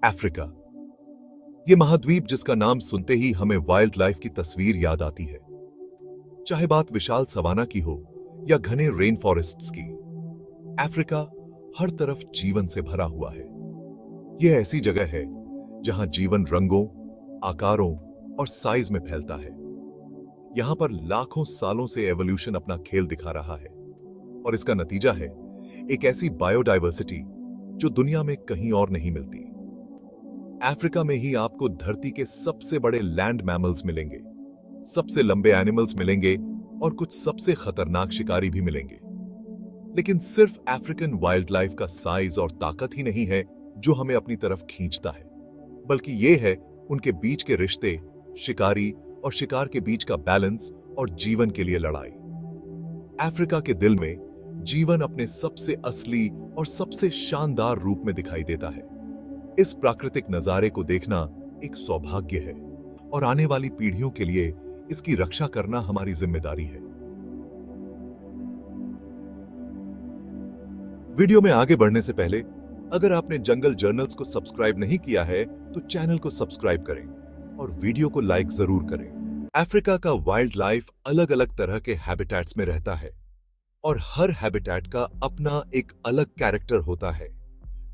Africa, ये महाद्वीप जिसका नाम सुनते ही हमें वाइल्ड लाइफ की तस्वीर याद आती है। चाहे बात विशाल सवाना की हो या घने रेन फॉरेस्ट्स की, अफ्रीका हर तरफ जीवन से भरा हुआ है। यह ऐसी जगह है जहां जीवन रंगों, आकारों और साइज में फैलता है। यहां पर लाखों सालों से एवोल्यूशन अपना खेल दिखा रहा है और इसका नतीजा है एक ऐसी बायोडायवर्सिटी जो दुनिया में कहीं और नहीं मिलती। अफ्रीका में ही आपको धरती के सबसे बड़े लैंड मैमल्स मिलेंगे, सबसे लंबे एनिमल्स मिलेंगे और कुछ सबसे खतरनाक शिकारी भी मिलेंगे। लेकिन सिर्फ अफ्रीकन वाइल्ड लाइफ का साइज और ताकत ही नहीं है जो हमें अपनी तरफ खींचता है, बल्कि यह है उनके बीच के रिश्ते, शिकारी और शिकार के बीच का बैलेंस और जीवन के लिए लड़ाई। अफ्रीका के दिल में जीवन अपने सबसे असली और सबसे शानदार रूप में दिखाई देता है। इस प्राकृतिक नजारे को देखना एक सौभाग्य है और आने वाली पीढ़ियों के लिए इसकी रक्षा करना हमारी जिम्मेदारी है। वीडियो में आगे बढ़ने से पहले अगर आपने जंगल जर्नल्स को सब्सक्राइब नहीं किया है तो चैनल को सब्सक्राइब करें और वीडियो को लाइक जरूर करें। अफ्रीका का वाइल्ड लाइफ अलग अलग तरह के हैबिटेट्स में रहता है और हर हैबिटेट का अपना एक अलग कैरेक्टर होता है।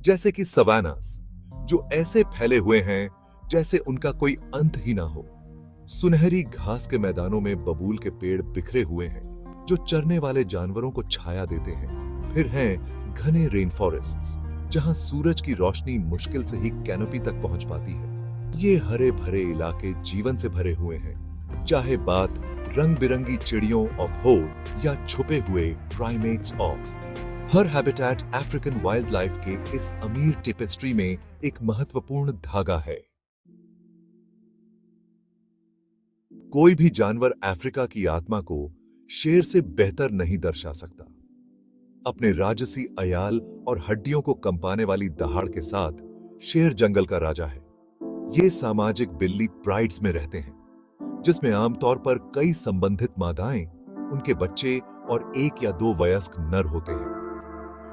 जैसे कि सवानास, जो ऐसे फैले हुए हैं जैसे उनका कोई अंत ही ना हो। सुनहरी घास के मैदानों में बबूल के पेड़ बिखरे हुए हैं जो चरने वाले जानवरों को छाया देते हैं। फिर हैं घने रेन फॉरेस्ट्स, जहां सूरज की रोशनी मुश्किल से ही कैनोपी तक पहुंच पाती है। ये हरे भरे इलाके जीवन से भरे हुए हैं, चाहे बात रंग बिरंगी चिड़ियों ऑफ हो या छुपे हुए primates of. Her habitat African wild life के इस अमीर टेपेस्ट्री में एक महत्वपूर्ण धागा है। कोई भी जानवर अफ्रीका की आत्मा को शेर से बेहतर नहीं दर्शा सकता। अपने राजसी अयाल और हड्डियों को कंपाने वाली दहाड़ के साथ शेर जंगल का राजा है। ये सामाजिक बिल्ली प्राइड्स में रहते हैं, जिसमें आमतौर पर कई संबंधित मादाएं, उनके बच्चे और 1 या 2 वयस्क नर होते हैं।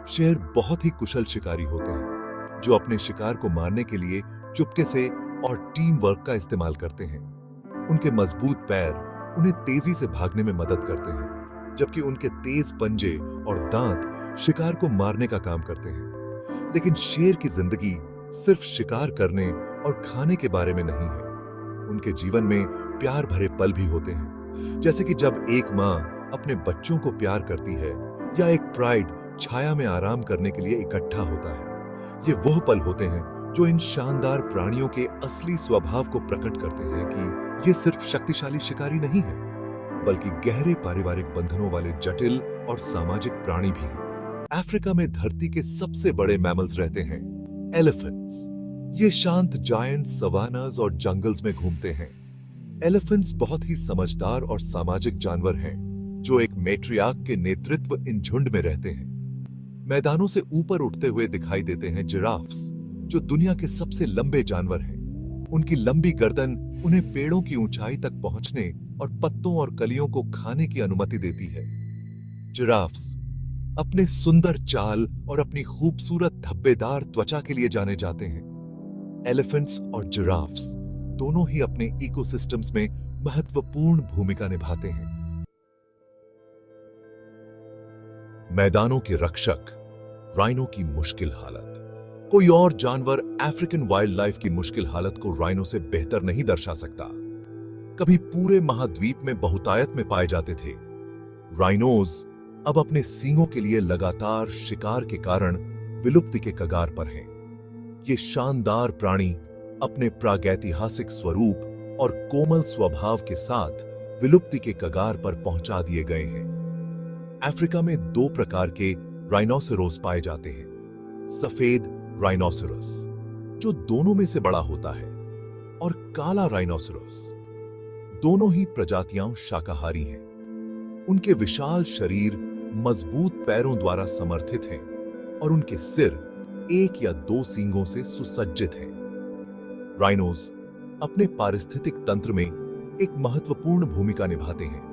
शेर बहुत ही कुशल शिकारी होते हैं जो अपने शिकार को मारने के लिए चुपके से और टीम वर्क का इस्तेमाल करते हैं। उनके मजबूत पैर उन्हें तेजी से भागने में मदद करते हैं, जबकि उनके तेज पंजे और दांत शिकार को मारने का काम करते हैं। लेकिन शेर की जिंदगी सिर्फ शिकार करने और खाने के बारे में नहीं है। उनके जीवन में प्यार भरे पल भी होते हैं, जैसे कि जब एक मां अपने बच्चों को प्यार करती है या एक प्राइड छाया में आराम करने के लिए इकट्ठा होता है। ये वह पल होते हैं जो इन शानदार प्राणियों के असली स्वभाव को प्रकट करते हैं कि ये सिर्फ शक्तिशाली शिकारी नहीं है, बल्कि गहरे पारिवारिक बंधनों वाले जटिल और सामाजिक प्राणी भी हैं। अफ्रीका में धरती के सबसे बड़े मैमल्स रहते हैं, एलिफेंट्स। ये शांत जायंट सवानास और जंगल्स में घूमते हैं। एलिफेंट्स बहुत ही समझदार और सामाजिक जानवर हैं, जो एक मैट्रियार्क के नेतृत्व इन झुंड में रहते हैं। मैदानों से ऊपर उठते हुए दिखाई देते हैं जिराफ्स, जो दुनिया के सबसे लंबे जानवर हैं। उनकी लंबी गर्दन उन्हें पेड़ों की ऊंचाई तक पहुंचने और पत्तों और कलियों को खाने की अनुमति देती है। जिराफ्स अपने सुंदर चाल और अपनी खूबसूरत धब्बेदार त्वचा के लिए जाने जाते हैं। एलिफेंट्स और जिराफ्स दोनों ही अपने इकोसिस्टम्स में महत्वपूर्ण भूमिका निभाते हैं। मैदानों के रक्षक, राइनो की मुश्किल हालत। कोई और जानवर अफ्रीकन वाइल्ड लाइफ की मुश्किल हालत को राइनो से बेहतर नहीं दर्शा सकता। कभी पूरे महाद्वीप में बहुतायत में पाए जाते थे। राइनोज अब अपने सींगों के लिए लगातार शिकार के कारण विलुप्ति के कगार पर हैं। ये शानदार प्राणी अपने प्रागैतिहासिक स्वरूप और कोमल स्वभाव के साथ विलुप्ति के कगार पर पहुंचा दिए गए हैं। अफ्रीका में 2 प्रकार के राइनोसेरोस पाए जाते हैं, सफेद राइनोसेरस, जो दोनों में से बड़ा होता है, और काला राइनोसेरस। दोनों ही प्रजातियां शाकाहारी हैं। उनके विशाल शरीर मजबूत पैरों द्वारा समर्थित हैं और उनके सिर 1 या 2 सींगों से सुसज्जित हैं। राइनोस अपने पारिस्थितिक तंत्र में एक महत्वपूर्ण भूमिका निभाते हैं।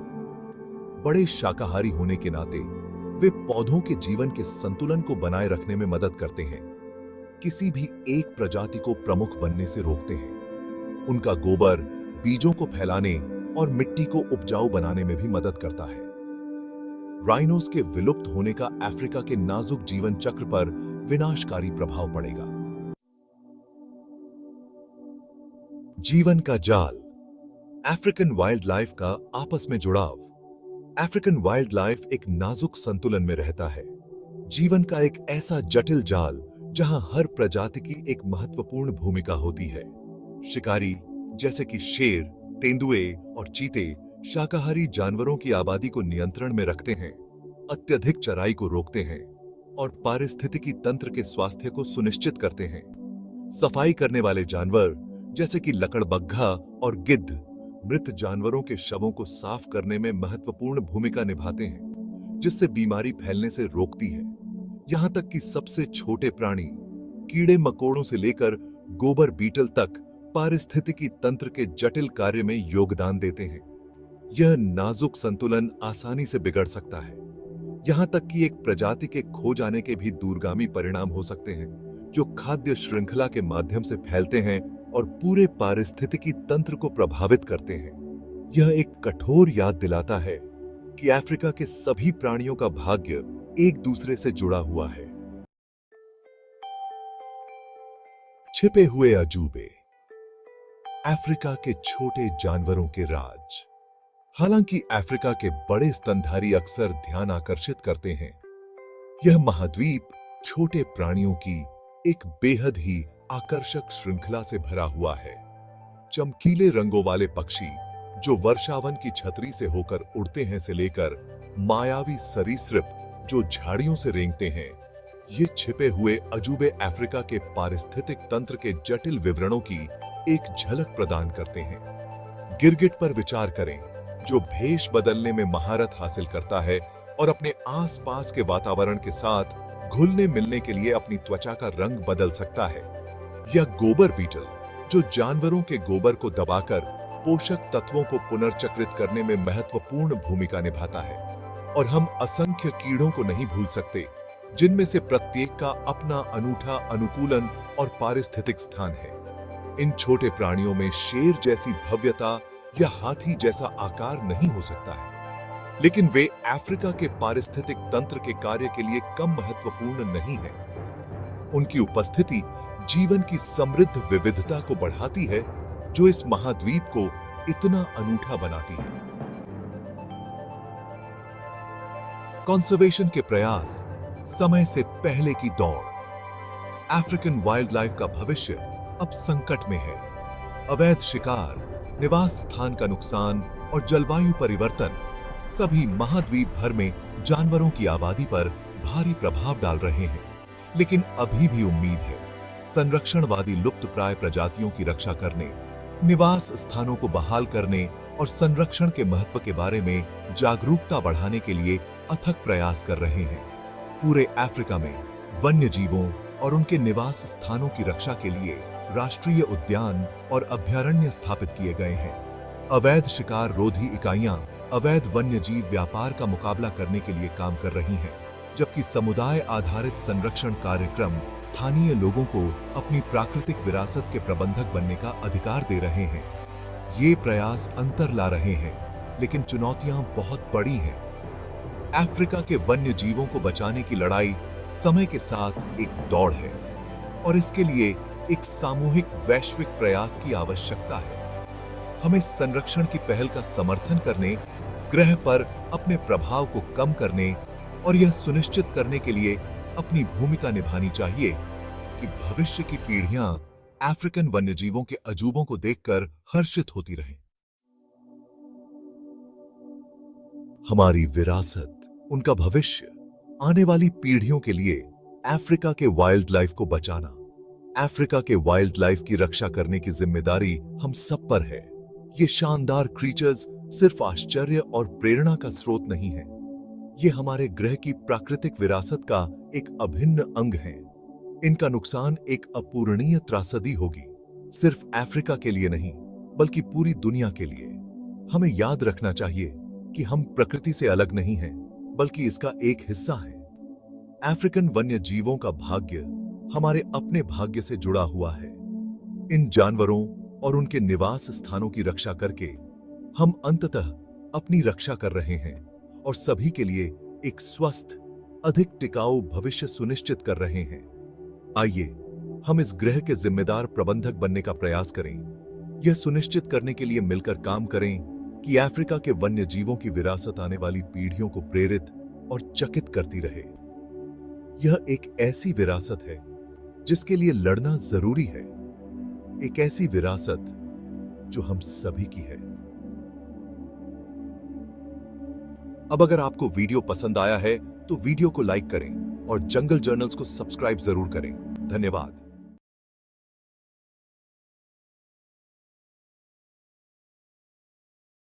बड़े शाकाहारी होने के नाते वे पौधों के जीवन के संतुलन को बनाए रखने में मदद करते हैं। किसी भी एक प्रजाति को प्रमुख बनने से रोकते हैं। उनका गोबर बीजों को फैलाने और मिट्टी को उपजाऊ बनाने में भी मदद करता है। राइनोस के विलुप्त होने का अफ्रीका के नाजुक जीवन चक्र पर विनाशकारी प्रभाव पड़ेगा। जीवन का जाल, अफ्रीकन वाइल्ड लाइफ का आपस में जुड़ाव। अफ्रीकन वाइल्ड लाइफ एक नाजुक संतुलन में रहता है। जीवन का एक ऐसा जटिल जाल जहां हर प्रजाति की एक महत्वपूर्ण भूमिका होती है। शिकारी जैसे कि शेर, तेंदुए और चीते शाकाहारी जानवरों की आबादी को नियंत्रण में रखते हैं, अत्यधिक चराई को रोकते हैं और पारिस्थितिकी तंत्र के स्वास्थ्य को सुनिश्चित करते हैं। सफाई करने वाले जानवर जैसे कि लकड़बग्घा और गिद्ध मृत जानवरों के शवों को साफ करने में महत्वपूर्ण भूमिका निभाते हैं, जिससे बीमारी फैलने से रोकती है। यहां तक कि सबसे छोटे प्राणी कीड़े मकोड़ों से लेकर गोबर बीटल तक पारिस्थितिकी तंत्र के जटिल कार्य में योगदान देते हैं। यह नाजुक संतुलन आसानी से बिगड़ सकता है, यहां तक कि एक प्रजाति के खो जाने के भी दूरगामी परिणाम हो सकते हैं, जो खाद्य श्रृंखला के माध्यम से फैलते हैं और पूरे पारिस्थितिकी तंत्र को प्रभावित करते हैं। यह एक कठोर याद दिलाता है कि अफ्रीका के सभी प्राणियों का भाग्य एक दूसरे से जुड़ा हुआ है। छिपे हुए अजूबे, अफ्रीका के छोटे जानवरों के राज। हालांकि अफ्रीका के बड़े स्तनधारी अक्सर ध्यान आकर्षित करते हैं, यह महाद्वीप छोटे प्राणियों की एक बेहद ही आकर्षक श्रृंखला से भरा हुआ है। चमकीले रंगों वाले पक्षी जो वर्षावन की छतरी से होकर उड़ते हैं से लेकर मायावी सरीसृप जो झाड़ियों से रेंगते हैं, ये छिपे हुए अजूबे अफ्रीका के पारिस्थितिक तंत्र के जटिल विवरणों की एक झलक प्रदान करते हैं। गिरगिट पर विचार करें, जो भेष बदलने में महारत हासिल करता है और अपने आसपास के वातावरण के साथ घुलने मिलने के लिए अपनी त्वचा का रंग बदल सकता है। या गोबर बीटल, जो जानवरों के गोबर को दबाकर पोषक तत्वों को पुनर्चक्रित करने में महत्वपूर्ण भूमिका निभाता है। और हम असंख्य कीड़ों को नहीं भूल सकते, जिनमें से प्रत्येक का अपना अनूठा अनुकूलन और पारिस्थितिक स्थान है। इन छोटे प्राणियों में शेर जैसी भव्यता या हाथी जैसा आकार नहीं हो सकता है, लेकिन वे अफ्रीका के पारिस्थितिक तंत्र के कार्य के लिए कम महत्वपूर्ण नहीं है। उनकी उपस्थिति जीवन की समृद्ध विविधता को बढ़ाती है, जो इस महाद्वीप को इतना अनूठा बनाती है। कंजर्वेशन के प्रयास, समय से पहले की दौड़। अफ्रीकन वाइल्ड लाइफ का भविष्य अब संकट में है। अवैध शिकार, निवास स्थान का नुकसान और जलवायु परिवर्तन सभी महाद्वीप भर में जानवरों की आबादी पर भारी प्रभाव डाल रहे हैं। लेकिन अभी भी उम्मीद है। संरक्षणवादी लुप्तप्राय प्रजातियों की रक्षा करने, निवास स्थानों को बहाल करने और संरक्षण के महत्व के बारे में जागरूकता बढ़ाने के लिए अथक प्रयास कर रहे हैं। पूरे अफ्रीका में वन्य जीवों और उनके निवास स्थानों की रक्षा के लिए राष्ट्रीय उद्यान और अभयारण्य स्थापित किए गए हैं। अवैध शिकार रोधी इकाइयां अवैध वन्यजीव व्यापार का मुकाबला करने के लिए काम कर रही हैं, जबकि समुदाय आधारित संरक्षण कार्यक्रम स्थानीय लोगों को अपनी प्राकृतिक विरासत के प्रबंधक बनने का अधिकार दे रहे हैं। ये प्रयास अंतर ला रहे हैं, लेकिन चुनौतियां बहुत बड़ी हैं। अफ्रीका के वन्य जीवों को बचाने की लड़ाई समय के साथ एक दौड़ है और इसके लिए एक सामूहिक वैश्विक प्रयास की आवश्यकता है। हमें संरक्षण की पहल का समर्थन करने, ग्रह पर अपने प्रभाव को कम करने और यह सुनिश्चित करने के लिए अपनी भूमिका निभानी चाहिए कि भविष्य की पीढ़ियां अफ्रीकन वन्यजीवों के अजूबों को देखकर हर्षित होती रहें। हमारी विरासत, उनका भविष्य, आने वाली पीढ़ियों के लिए अफ्रीका के वाइल्ड लाइफ को बचाना, अफ्रीका के वाइल्ड लाइफ की रक्षा करने की जिम्मेदारी हम सब पर है। ये शानदार क्रीचर्स सिर्फ आश्चर्य और प्रेरणा का स्रोत नहीं है, ये हमारे ग्रह की प्राकृतिक विरासत का एक अभिन्न अंग है। इनका नुकसान एक अपूरणीय त्रासदी होगी, सिर्फ अफ्रीका के लिए नहीं बल्कि पूरी दुनिया के लिए। हमें याद रखना चाहिए कि हम प्रकृति से अलग नहीं हैं, बल्कि इसका एक हिस्सा है। अफ्रीकन वन्य जीवों का भाग्य हमारे अपने भाग्य से जुड़ा हुआ है। इन जानवरों और उनके निवास स्थानों की रक्षा करके हम अंततः अपनी रक्षा कर रहे हैं और सभी के लिए एक स्वस्थ, अधिक टिकाऊ भविष्य सुनिश्चित कर रहे हैं। आइए हम इस ग्रह के जिम्मेदार प्रबंधक बनने का प्रयास करें। यह सुनिश्चित करने के लिए मिलकर काम करें कि अफ्रीका के वन्य जीवों की विरासत आने वाली पीढ़ियों को प्रेरित और चकित करती रहे। यह एक ऐसी विरासत है जिसके लिए लड़ना जरूरी है, एक ऐसी विरासत जो हम सभी की है। अब अगर आपको वीडियो पसंद आया है तो वीडियो को लाइक करें और जंगल जर्नल्स को सब्सक्राइब जरूर करें। धन्यवाद।